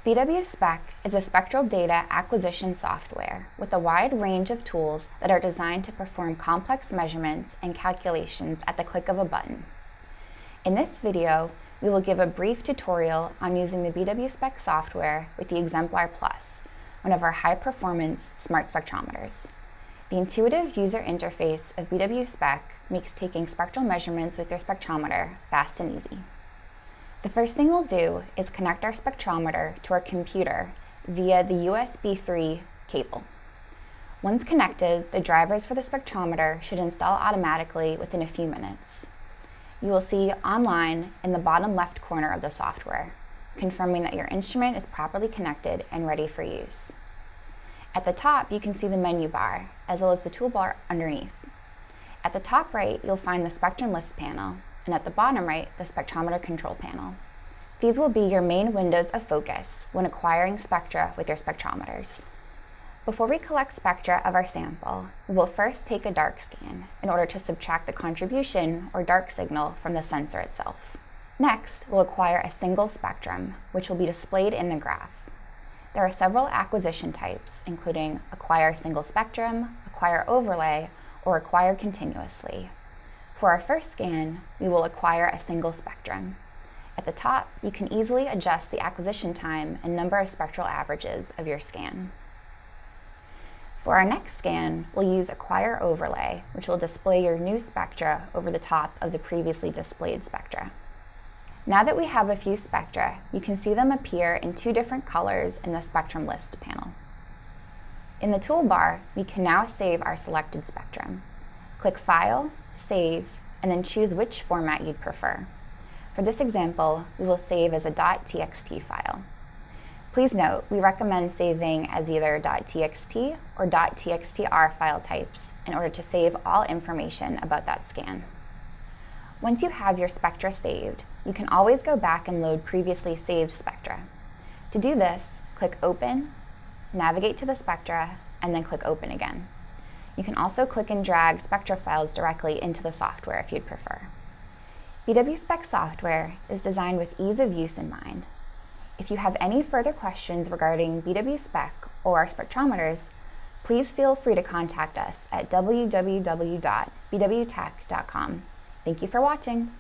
BWSpec is a spectral data acquisition software with a wide range of tools that are designed to perform complex measurements and calculations at the click of a button. In this video, we will give a brief tutorial on using the BWSpec software with the Exemplar Plus, one of our high-performance smart spectrometers. The intuitive user interface of BWSpec makes taking spectral measurements with your spectrometer fast and easy. The first thing we'll do is connect our spectrometer to our computer via the USB 3 cable. Once connected, the drivers for the spectrometer should install automatically within a few minutes. You will see online in the bottom left corner of the software, confirming that your instrument is properly connected and ready for use. At the top, you can see the menu bar, as well as the toolbar underneath. At the top right, you'll find the Spectrum List panel, and at the bottom right, the Spectrometer Control panel. These will be your main windows of focus when acquiring spectra with your spectrometers. Before we collect spectra of our sample, we will first take a dark scan in order to subtract the contribution or dark signal from the sensor itself. Next, we'll acquire a single spectrum, which will be displayed in the graph. There are several acquisition types, including acquire single spectrum, acquire overlay, or acquire continuously. For our first scan, we will acquire a single spectrum. At the top, you can easily adjust the acquisition time and number of spectral averages of your scan. For our next scan, we'll use acquire overlay, which will display your new spectra over the top of the previously displayed spectra. Now that we have a few spectra, you can see them appear in two different colors in the Spectrum List panel. In the toolbar, we can now save our selected spectrum. Click File, Save, and then choose which format you'd prefer. For this example, we will save as a .txt file. Please note, we recommend saving as either .txt or .txtr file types in order to save all information about that scan. Once you have your spectra saved, you can always go back and load previously saved spectra. To do this, click Open, navigate to the spectra, and then click Open again. You can also click and drag spectra files directly into the software if you'd prefer. BWSpec software is designed with ease of use in mind. If you have any further questions regarding BWSpec or our spectrometers, please feel free to contact us at www.bwtech.com. Thank you for watching.